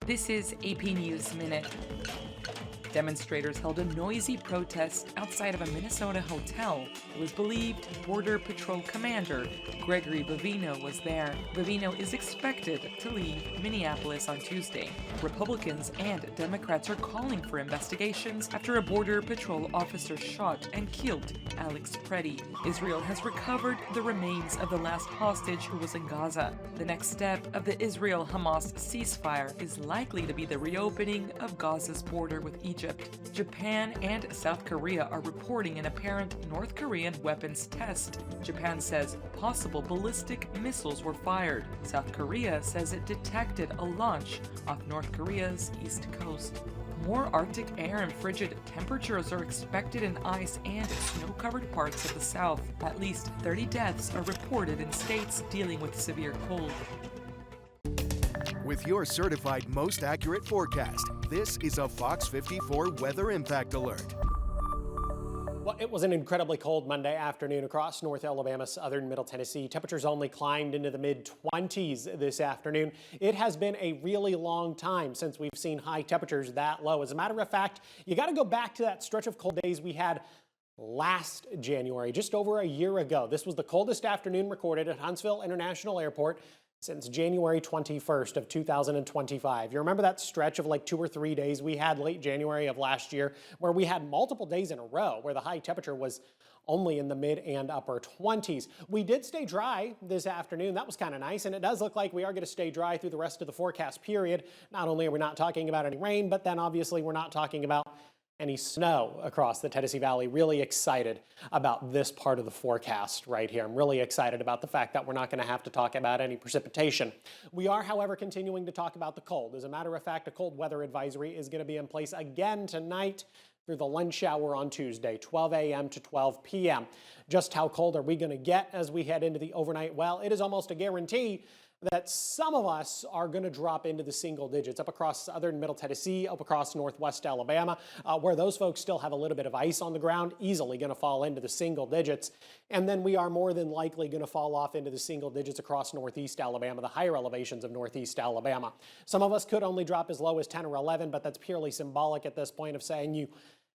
This is AP News Minute. Demonstrators held a noisy protest outside of a Minnesota hotel. It was believed Border Patrol Commander Gregory Bovino was there. Bovino is expected to leave Minneapolis on Tuesday. Republicans and Democrats are calling for investigations after a Border Patrol officer shot and killed Alex Preddy. Israel has recovered the remains of the last hostage who was in Gaza. The next step of the Israel-Hamas ceasefire is likely to be the reopening of Gaza's border with Egypt. Japan and South Korea are reporting an apparent North Korean weapons test. Japan says possible ballistic missiles were fired. South Korea says it detected a launch off North Korea's east coast. More Arctic air and frigid temperatures are expected in ice and snow-covered parts of the South. At least 30 deaths are reported in states dealing with severe cold. With your certified most accurate forecast, this is a Fox 54 Weather Impact Alert. Well, it was an incredibly cold Monday afternoon across North Alabama, southern Middle Tennessee. Temperatures only climbed into the mid-20s this afternoon. It has been a really long time since we've seen high temperatures that low. As a matter of fact, you got to go back to that stretch of cold days we had last January, just over a year ago. This was the coldest afternoon recorded at Huntsville International Airport since January 21st of 2025. You remember that stretch of like 2 or 3 days we had late January of last year where we had multiple days in a row where the high temperature was only in the mid and upper 20s. We did stay dry this afternoon. That was kind of nice, and it does look like we are going to stay dry through the rest of the forecast period. Not only are we not talking about any rain, but then obviously we're not talking about any snow across the Tennessee Valley. Really excited about this part of the forecast right here. I'm really excited about the fact that we're not going to have to talk about any precipitation. We are, however, continuing to talk about the cold. As a matter of fact, a cold weather advisory is going to be in place again tonight through the lunch hour on Tuesday, 12 a.m. to 12 p.m. Just how cold are we going to get as we head into the overnight? Well, it is almost a guarantee that some of us are going to drop into the single digits up across southern Middle Tennessee, up across northwest Alabama, where those folks still have a little bit of ice on the ground, easily going to fall into the single digits. And then we are more than likely going to fall off into the single digits across northeast Alabama, the higher elevations of northeast Alabama. Some of us could only drop as low as 10 or 11, but that's purely symbolic at this point of saying you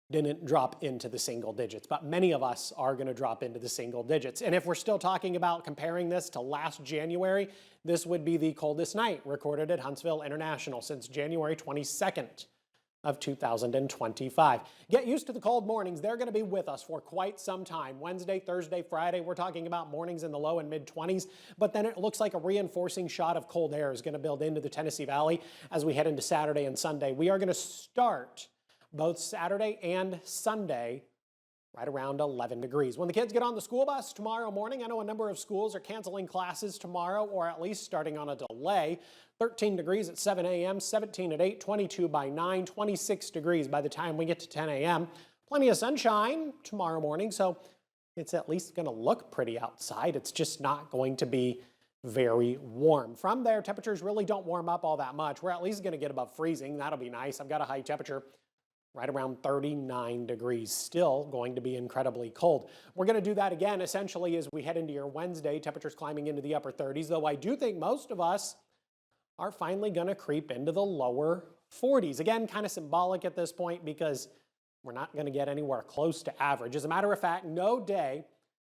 didn't drop into the single digits, but many of us are going to drop into the single digits. And if we're still talking about comparing this to last January, this would be the coldest night recorded at Huntsville International since January 22nd of 2025. Get used to the cold mornings. They're going to be with us for quite some time. Wednesday, Thursday, Friday, we're talking about mornings in the low and mid 20s, but then it looks like a reinforcing shot of cold air is going to build into the Tennessee Valley as we head into Saturday and Sunday. We are going to start both Saturday and Sunday right around 11 degrees. When the kids get on the school bus tomorrow morning, I know a number of schools are canceling classes tomorrow or at least starting on a delay. 13 degrees at 7 a.m., 17 at 8, 22 by 9, 26 degrees by the time we get to 10 a.m. Plenty of sunshine tomorrow morning, so it's at least going to look pretty outside. It's just not going to be very warm. From there, temperatures really don't warm up all that much. We're at least going to get above freezing. That'll be nice. I've got a high temperature right around 39 degrees, still going to be incredibly cold. We're going to do that again essentially as we head into your Wednesday, temperatures climbing into the upper 30s, though I do think most of us are finally going to creep into the lower 40s. Again, kind of symbolic at this point because we're not going to get anywhere close to average. As a matter of fact, no day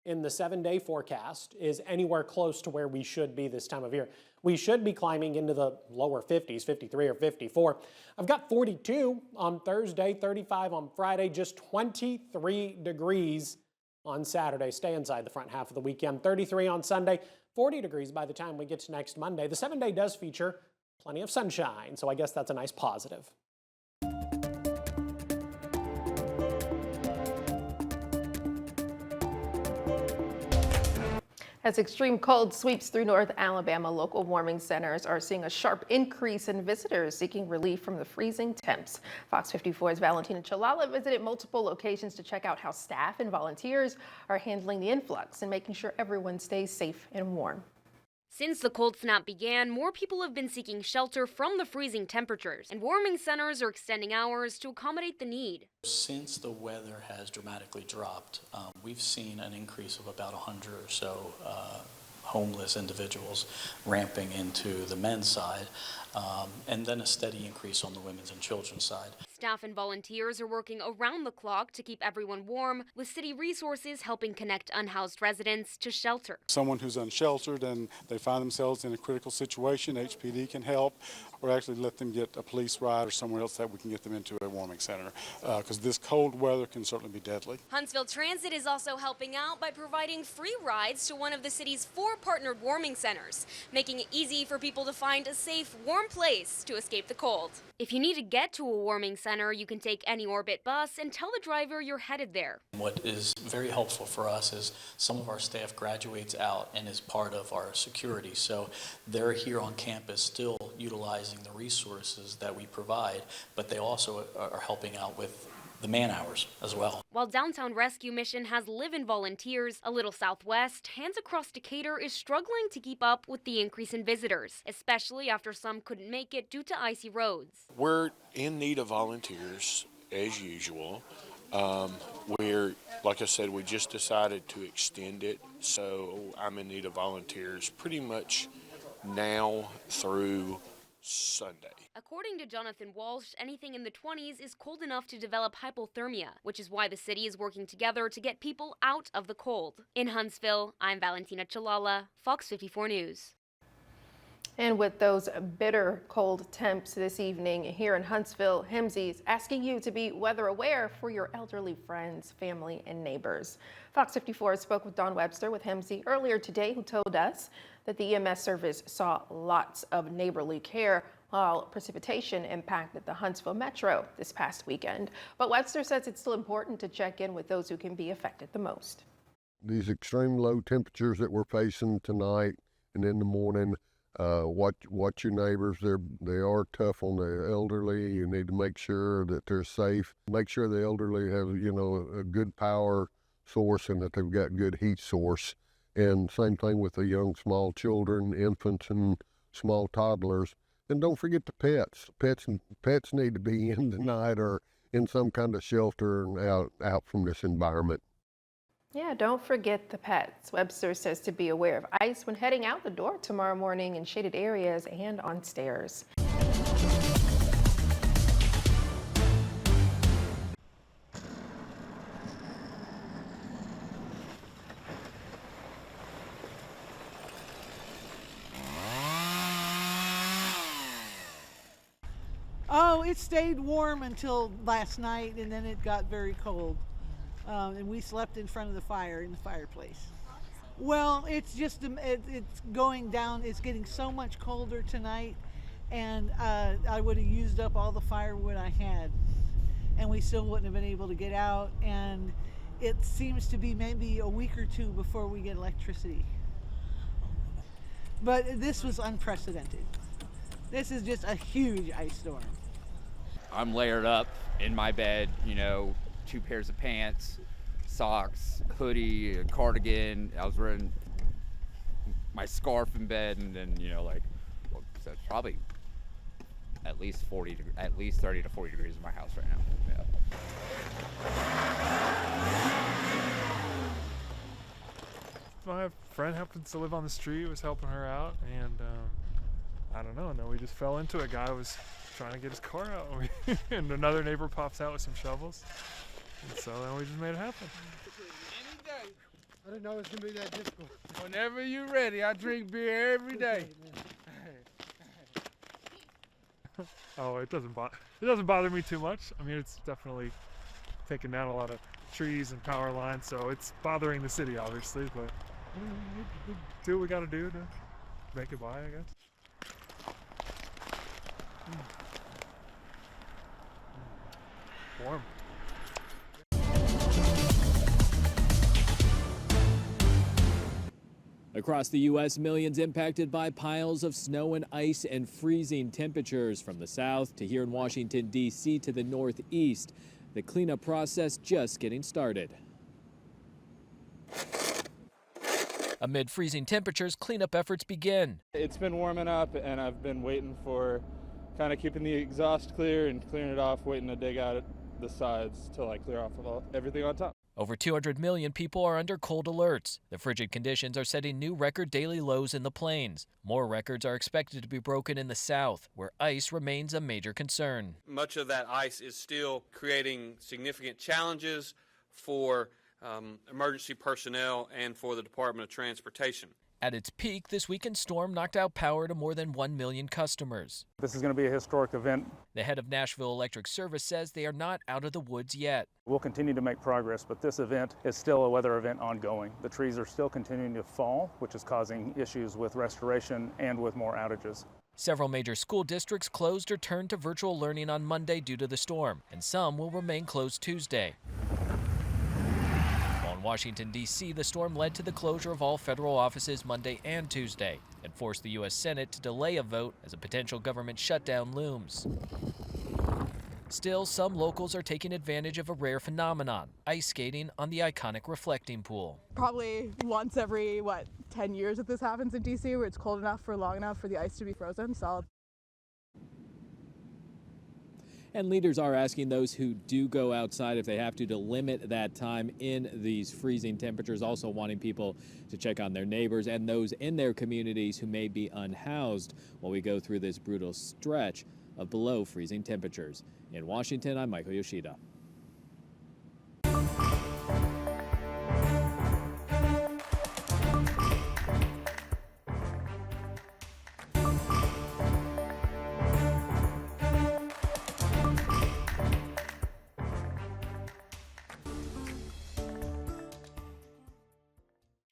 in the 7-day forecast is anywhere close to where we should be this time of year. We should be climbing into the lower 50s, 53 or 54. I've got 42 on Thursday, 35 on Friday, just 23 degrees on Saturday. Stay inside the front half of the weekend. 33 on Sunday, 40 degrees by the time we get to next Monday. The 7-day does feature plenty of sunshine, so I guess that's a nice positive. As extreme cold sweeps through North Alabama, local warming centers are seeing a sharp increase in visitors seeking relief from the freezing temps. Fox 54's Valentina Chalala visited multiple locations to check out how staff and volunteers are handling the influx and making sure everyone stays safe and warm. Since the cold snap began, more people have been seeking shelter from the freezing temperatures, and warming centers are extending hours to accommodate the need. Since the weather has dramatically dropped, we've seen an increase of about 100 or so homeless individuals ramping into the men's side, and then a steady increase on the women's and children's side. Staff and volunteers are working around the clock to keep everyone warm, with city resources helping connect unhoused residents to shelter. Someone who's unsheltered and they find themselves in a critical situation, HPD can help, or actually let them get a police ride or somewhere else that we can get them into a warming center, because this cold weather can certainly be deadly. Huntsville Transit is also helping out by providing free rides to one of the city's 4 partnered warming centers, making it easy for people to find a safe, warm place to escape the cold. If you need to get to a warming center, you can take any Orbit bus and tell the driver you're headed there. What is very helpful for us is some of our staff graduates out and is part of our security, so they're here on campus still utilizing the resources that we provide, but they also are helping out with the man hours as well. While Downtown Rescue Mission has live-in volunteers, a little southwest, Hands Across Decatur is struggling to keep up with the increase in visitors, especially after some couldn't make it due to icy roads. We're in need of volunteers, as usual. We're, like I said, we just decided to extend it, so I'm in need of volunteers pretty much now through Sunday. According to Jonathan Walsh, anything in the 20s is cold enough to develop hypothermia, which is why the city is working together to get people out of the cold. In Huntsville, I'm Valentina Chalala, Fox 54 News. And with those bitter cold temps this evening here in Huntsville, HEMSE's asking you to be weather aware for your elderly friends, family, and neighbors. Fox 54 spoke with Don Webster with HEMSE earlier today, who told us that the EMS service saw lots of neighborly care while precipitation impacted the Huntsville Metro this past weekend. But Webster says it's still important to check in with those who can be affected the most. These extreme low temperatures that we're facing tonight and in the morning, watch your neighbors. They are tough on the elderly. You need to make sure that they're safe. Make sure the elderly have, a good power source and that they've got good heat source. And same thing with the young, small children, infants, and small toddlers. And don't forget the pets. Pets need to be in tonight or in some kind of shelter and out from this environment. Yeah, don't forget the pets. Webster says to be aware of ice when heading out the door tomorrow morning in shaded areas and on stairs. Oh, it stayed warm until last night, and then it got very cold. And we slept in front of the fire in the fireplace. Well, it's just it's going down. It's getting so much colder tonight, and I would have used up all the firewood I had, and we still wouldn't have been able to get out. And it seems to be maybe a week or two before we get electricity. But this was unprecedented. This is just a huge ice storm. I'm layered up in my bed, 2 pairs of pants, socks, hoodie, a cardigan. I was wearing my scarf in bed, and then, so it's probably at least 30 to 40 degrees in my house right now. Yeah. My friend happens to live on the street, was helping her out, and I don't know, and then we just fell into it. Guy was trying to get his car out, and another neighbor pops out with some shovels, and so then we just made it happen. Any day. I didn't know it was gonna be that difficult. Whenever you're ready, I drink beer every day. Oh, it doesn't bother me too much. I mean, it's definitely taking down a lot of trees and power lines, so it's bothering the city, obviously, but we do what we got to do to make it by, I guess. Warm. Across the U.S., millions impacted by piles of snow and ice and freezing temperatures from the south to here in Washington, D.C. to the northeast. The cleanup process just getting started. Amid freezing temperatures, cleanup efforts begin. It's been warming up, and I've been waiting for kind of keeping the exhaust clear and clearing it off, waiting to dig out the sides till I clear off everything on top. Over 200 million people are under cold alerts. The frigid conditions are setting new record daily lows in the plains. More records are expected to be broken in the south, where ice remains a major concern. Much of that ice is still creating significant challenges for emergency personnel and for the Department of Transportation. At its peak, this weekend's storm knocked out power to more than 1 million customers. This is going to be a historic event. The head of Nashville Electric Service says they are not out of the woods yet. We'll continue to make progress, but this event is still a weather event ongoing. The trees are still continuing to fall, which is causing issues with restoration and with more outages. Several major school districts closed or turned to virtual learning on Monday due to the storm, and some will remain closed Tuesday. In Washington, D.C., the storm led to the closure of all federal offices Monday and Tuesday and forced the U.S. Senate to delay a vote as a potential government shutdown looms. Still, some locals are taking advantage of a rare phenomenon, ice skating on the iconic reflecting pool. Probably once every, 10 years that this happens in D.C., where it's cold enough for long enough for the ice to be frozen, so. And leaders are asking those who do go outside, if they have to limit that time in these freezing temperatures, also wanting people to check on their neighbors and those in their communities who may be unhoused while we go through this brutal stretch of below freezing temperatures. In Washington, I'm Michael Yoshida.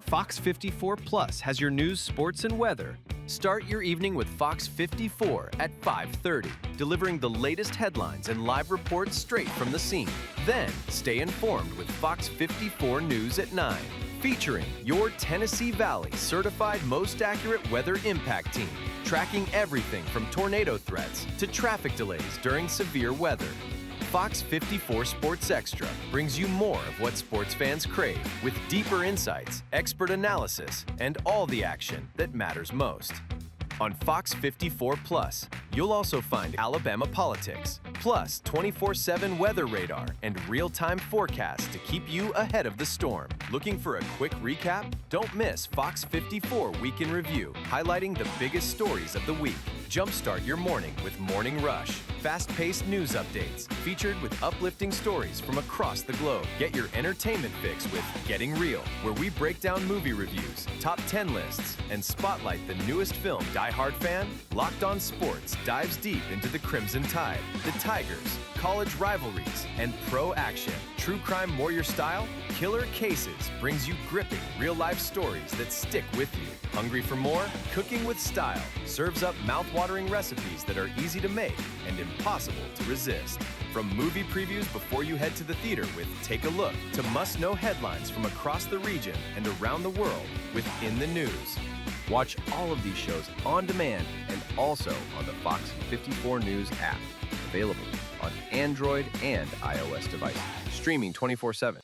Fox 54 Plus has your news, sports, and weather. Start your evening with Fox 54 at 5:30, delivering the latest headlines and live reports straight from the scene. Then, stay informed with Fox 54 News at 9, featuring your Tennessee Valley certified most accurate weather impact team, tracking everything from tornado threats to traffic delays during severe weather. Fox 54 Sports Extra brings you more of what sports fans crave, with deeper insights, expert analysis, and all the action that matters most. On Fox 54 Plus, you'll also find Alabama politics, plus 24/7 weather radar and real-time forecasts to keep you ahead of the storm. Looking for a quick recap? Don't miss Fox 54 Week in Review, highlighting the biggest stories of the week. Jumpstart your morning with Morning Rush. Fast-paced news updates featured with uplifting stories from across the globe. Get your entertainment fix with Getting Real, where we break down movie reviews, top 10 lists, and spotlight the newest film. Die Hard fan? Locked On Sports dives deep into the Crimson Tide, the Tigers, college rivalries, and pro action. True Crime Warrior Style? Killer Cases brings you gripping real-life stories that stick with you. Hungry for more? Cooking with Style serves up mouth-watering recipes that are easy to make and impossible to resist. From movie previews before you head to the theater with Take a Look, to must-know headlines from across the region and around the world with In the News. Watch all of these shows on demand and also on the Fox 54 News app, available on Android and iOS devices, streaming 24/7.